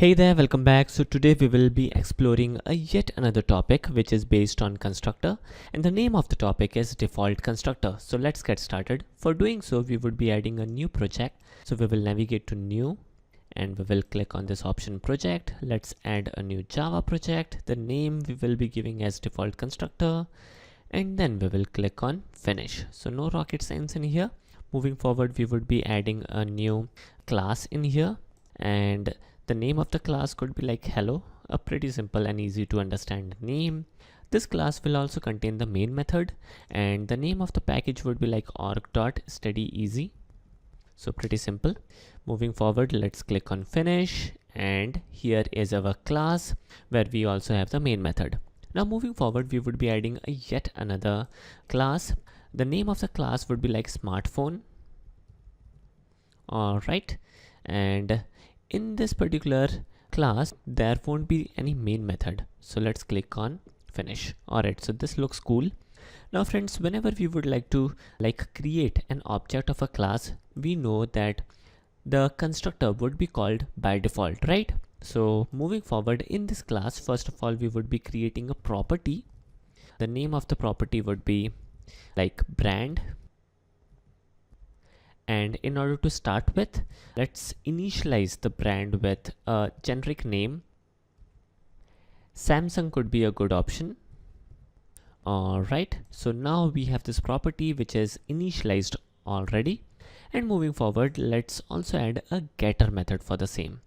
Hey there, welcome back. So today we will be exploring yet another topic which is based on constructor, and the name of the topic is default constructor. So let's get started. For doing so, we would be adding a new project. So we will navigate to new and we will click on this option project. Let's add a new Java project. The name we will be giving as default constructor, and then we will click on finish. So no rocket science in here. Moving forward, we would be adding a new class in here, and the name of the class could be like hello, a pretty simple and easy to understand name. This class will also contain the main method, and the name of the package would be like org.steadyeasy. So pretty simple. Moving forward, let's click on finish, and here is our class where we also have the main method. Now moving forward, we would be adding yet another class. The name of the class would be like smartphone. All right, and in this particular class there won't be any main method, so let's click on finish. All right, so this looks cool. Now friends, whenever we would like to create an object of a class, we know that the constructor would be called by default, right? So moving forward, in this class, first of all, we would be creating a property. The name of the property would be like brand, and in order to start with, let's initialize the brand with a generic name. Samsung could be a good option. All right, so now we have this property which is initialized already. And moving forward, let's also add a getter method for the same.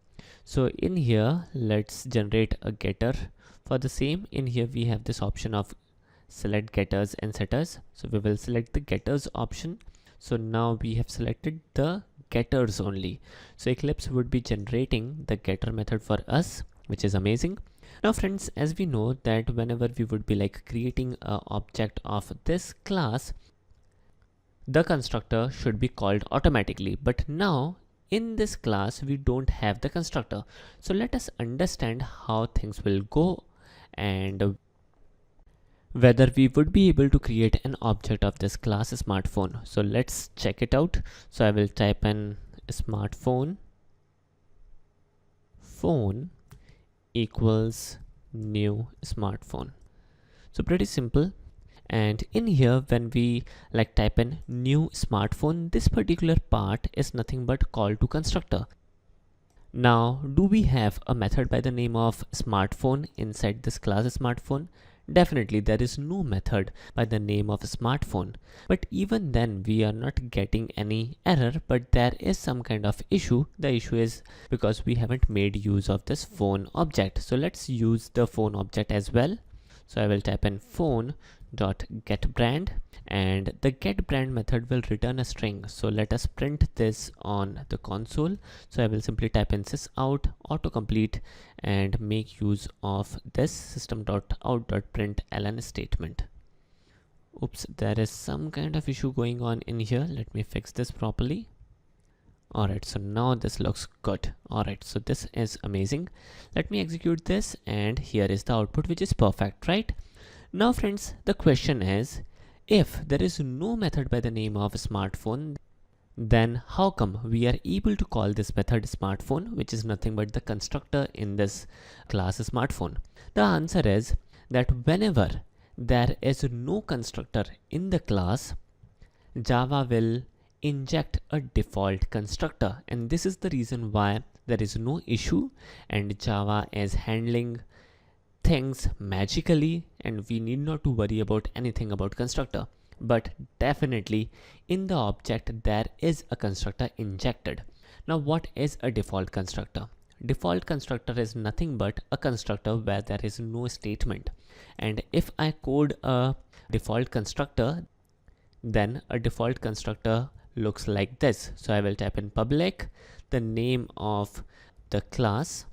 So in here, let's generate a getter for the same. In here we have this option of select getters and setters, so we will select the getters option. So now we have selected the getters only. So Eclipse would be generating the getter method for us, which is amazing. Now friends, as we know that whenever we would be creating an object of this class, the constructor should be called automatically. But now in this class, we don't have the constructor. So let us understand how things will go and whether we would be able to create an object of this class smartphone. So let's check it out. So I will type in smartphone phone equals new smartphone. So pretty simple. And in here, when we type in new smartphone, this particular part is nothing but call to constructor. Now, do we have a method by the name of smartphone inside this class smartphone? Definitely there is no method by the name of smartphone, but even then we are not getting any error, but there is some kind of issue. The issue is because we haven't made use of this phone object. So let's use the phone object as well. So I will type in phone.getBrand, and the getBrand method will return a string. So let us print this on the console. So I will simply type in sysout autocomplete and make use of this system.out.println statement. Oops, there is some kind of issue going on in here. Let me fix this properly. Alright, so now this looks good. Alright, so this is amazing. Let me execute this, and here is the output, which is perfect, right? Now friends, the question is, if there is no method by the name of smartphone, then how come we are able to call this method smartphone, which is nothing but the constructor in this class smartphone? The answer is that whenever there is no constructor in the class, Java will inject a default constructor, and this is the reason why there is no issue and Java is handling things magically, and we need not to worry about anything about constructor. But definitely in the object there is a constructor injected. Now what is a default constructor? Default constructor is nothing but a constructor where there is no statement, and if I code a default constructor, then a default constructor looks like this. So I will type in public, the name of the class,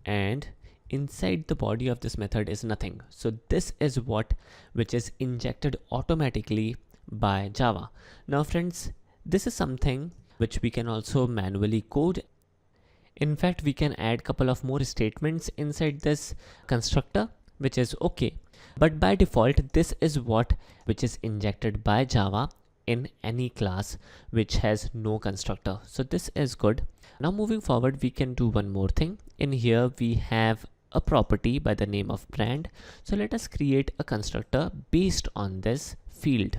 and inside the body of this method is nothing. So this is which is injected automatically by Java. Now friends, this is something which we can also manually code. In fact, we can add couple of more statements inside this constructor, which is okay. But by default, this is which is injected by Java in any class which has no constructor. So this is good. Now moving forward, we can do one more thing. In here we have a property by the name of brand. So let us create a constructor based on this field.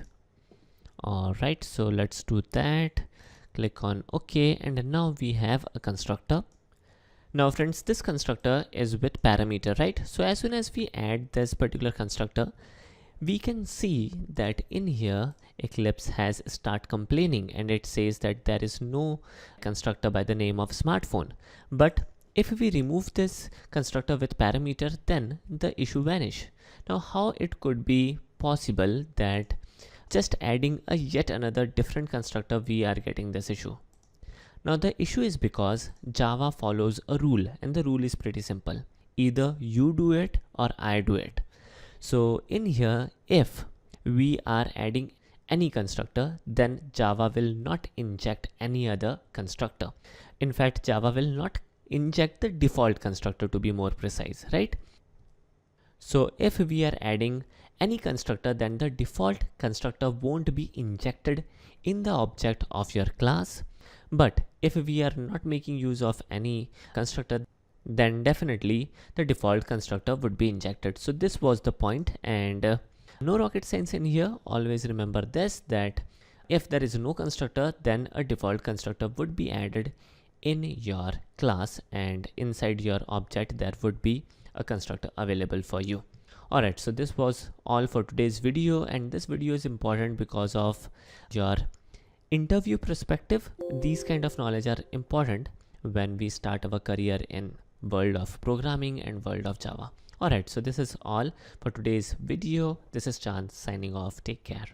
Alright, so let's do that. Click on OK, and now we have a constructor. Now friends, this constructor is with parameter, right? So as soon as we add this particular constructor, we can see that in here Eclipse has start complaining and it says that there is no constructor by the name of smartphone. But if we remove this constructor with parameter, then the issue vanish. Now how it could be possible that just adding a yet another different constructor we are getting this issue? Now the issue is because Java follows a rule, and the rule is pretty simple. Either you do it or I do it. So in here, if we are adding any constructor, then Java will not inject any other constructor. In fact, Java will not inject the default constructor, to be more precise, right? So if we are adding any constructor, then the default constructor won't be injected in the object of your class. But if we are not making use of any constructor, then definitely the default constructor would be injected. So this was the point, and no rocket science in here. Always remember this, that if there is no constructor, then a default constructor would be added in your class, and inside your object there would be a constructor available for you. Alright, so this was all for today's video, and this video is important because of your interview perspective. These kind of knowledge are important when we start our career in world of programming and world of Java. Alright, so this is all for today's video. This is Chan signing off. Take care.